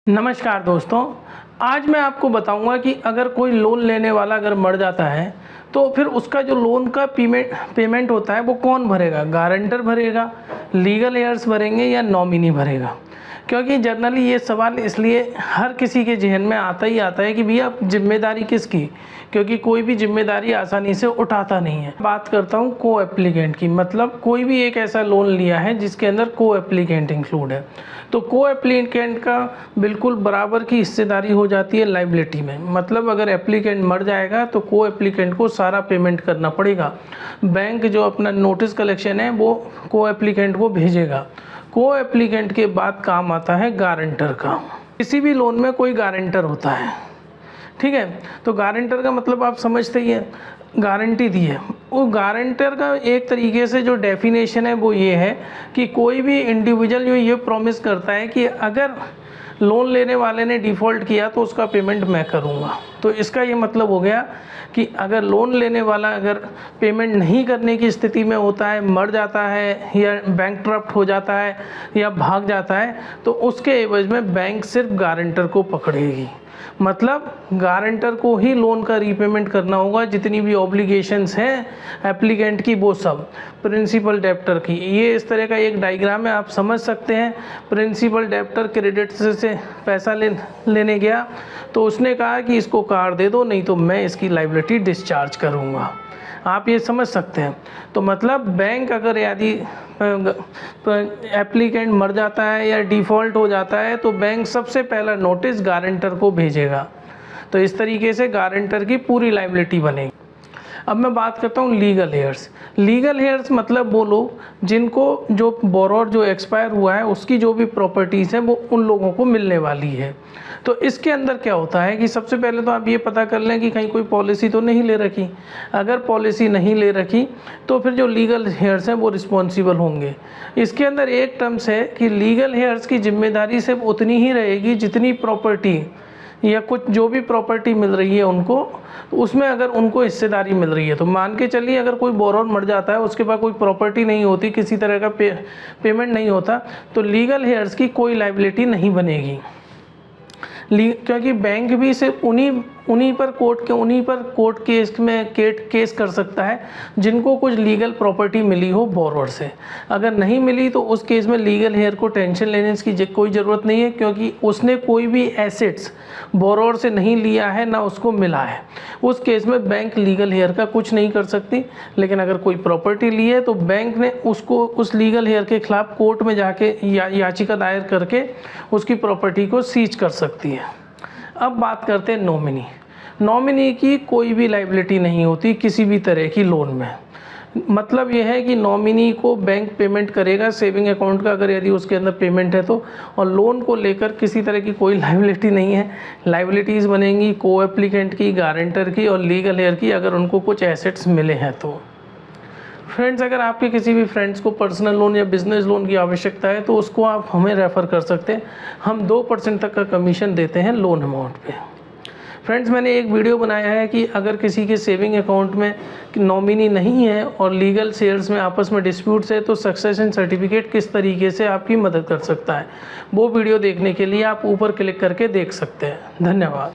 नमस्कार दोस्तों, आज मैं आपको बताऊंगा कि अगर कोई लोन लेने वाला अगर मर जाता है तो फिर उसका जो लोन का पेमेंट होता है वो कौन भरेगा। गारंटर भरेगा, लीगल एयर्स भरेंगे या नॉमिनी भरेगा। क्योंकि जनरली ये सवाल इसलिए हर किसी के जहन में आता ही आता है कि भैया जिम्मेदारी किसकी, क्योंकि कोई भी जिम्मेदारी आसानी से उठाता नहीं है। बात करता हूँ को एप्लीकेंट की, मतलब कोई भी एक ऐसा लोन लिया है जिसके अंदर को एप्लीकेंट इंक्लूड है, तो को एप्लीकेंट का बिल्कुल बराबर की हिस्सेदारी हो जाती है लाइबिलिटी में। मतलब अगर एप्लीकेंट मर जाएगा तो को एप्लीकेंट को सारा पेमेंट करना पड़ेगा। बैंक जो अपना नोटिस कलेक्शन है वो को एप्लीकेंट को भेजेगा। को एप्लीकेंट के बाद काम आता है गारंटर का। किसी भी लोन में कोई गारंटर होता है, ठीक है। तो गारंटर का मतलब आप समझते ही हैं, गारंटी दी है। वो गारंटर का एक तरीके से जो डेफिनेशन है वो ये है कि कोई भी इंडिविजुअल जो ये प्रॉमिस करता है कि अगर लोन लेने वाले ने डिफ़ॉल्ट किया तो उसका पेमेंट मैं करूँगा। तो इसका ये मतलब हो गया कि अगर लोन लेने वाला अगर पेमेंट नहीं करने की स्थिति में होता है, मर जाता है या बैंकक्रप्ट हो जाता है या भाग जाता है, तो उसके एवज में बैंक सिर्फ गारंटर को पकड़ेगी। मतलब गारंटर को ही लोन का रीपेमेंट करना होगा। जितनी भी ऑब्लिगेशंस हैं एप्लीकेंट की वो सब प्रिंसिपल डेप्टर की। ये इस तरह का एक डायग्राम है, आप समझ सकते हैं। प्रिंसिपल डेप्टर क्रेडिट से पैसा लेने गया तो उसने कहा कि इसको कार दे दो, नहीं तो मैं इसकी लायबिलिटी डिस्चार्ज करूँगा। आप ये समझ सकते हैं। तो मतलब बैंक अगर यदि एप्लीकेंट मर जाता है या डिफ़ॉल्ट हो जाता है तो बैंक सबसे पहला नोटिस गारंटर को भेजेगा। तो इस तरीके से गारंटर की पूरी लायबिलिटी बनेगी। अब मैं बात करता हूँ लीगल हेयर्स। लीगल हेयर्स मतलब वो लोग जिनको जो बोरोवर जो एक्सपायर हुआ है उसकी जो भी प्रॉपर्टीज़ है वो उन लोगों को मिलने वाली है। तो इसके अंदर क्या होता है कि सबसे पहले तो आप ये पता कर लें कि कहीं कोई पॉलिसी तो नहीं ले रखी। अगर पॉलिसी नहीं ले रखी तो फिर जो लीगल हेयर्स हैं वो रिस्पॉन्सिबल होंगे। इसके अंदर एक टर्म्स है कि लीगल हेयर्स की जिम्मेदारी सिर्फ उतनी ही रहेगी जितनी प्रॉपर्टी या कुछ जो भी प्रॉपर्टी मिल रही है उनको, तो उसमें अगर उनको हिस्सेदारी मिल रही है। तो मान के चलिए अगर कोई बोरोवर मर जाता है, उसके पास कोई प्रॉपर्टी नहीं होती, किसी तरह का पेमेंट नहीं होता, तो लीगल हेयर्स की कोई लायबिलिटी नहीं बनेगी। क्योंकि बैंक भी सिर्फ उन्हीं पर कोर्ट केस में केस कर सकता है जिनको कुछ लीगल प्रॉपर्टी मिली हो बोरोवर से। अगर नहीं मिली तो उस केस में लीगल हेयर को टेंशन लेने की कोई ज़रूरत नहीं है, क्योंकि उसने कोई भी एसेट्स बोरोवर से नहीं लिया है, ना उसको मिला है। उस केस में बैंक लीगल हेयर का कुछ नहीं कर सकती। लेकिन अगर कोई प्रॉपर्टी ली है तो बैंक ने उसको उस लीगल हेयर के खिलाफ कोर्ट में जाके याचिका दायर करके उसकी प्रॉपर्टी को सीज कर सकती है। अब बात करते हैं नॉमिनी। नॉमिनी की कोई भी लायबिलिटी नहीं होती किसी भी तरह की लोन में। मतलब यह है कि नॉमिनी को बैंक पेमेंट करेगा सेविंग अकाउंट का, अगर यदि उसके अंदर पेमेंट है तो। और लोन को लेकर किसी तरह की कोई लायबिलिटी नहीं है। लायबिलिटीज़ बनेंगी को एप्लीकेंट की, गारंटर की और लीगल हेयर की, अगर उनको कुछ एसेट्स मिले हैं तो। फ्रेंड्स, अगर आपके किसी भी फ्रेंड्स को पर्सनल लोन या बिज़नेस लोन की आवश्यकता है तो उसको आप हमें रेफ़र कर सकते हैं। हम 2% तक का कमीशन देते हैं लोन अमाउंट पे। फ्रेंड्स, मैंने एक वीडियो बनाया है कि अगर किसी के सेविंग अकाउंट में नॉमिनी नहीं है और लीगल शेयर्स में आपस में डिस्प्यूट्स है तो सक्सेशन सर्टिफिकेट किस तरीके से आपकी मदद कर सकता है। वो वीडियो देखने के लिए आप ऊपर क्लिक करके देख सकते हैं। धन्यवाद।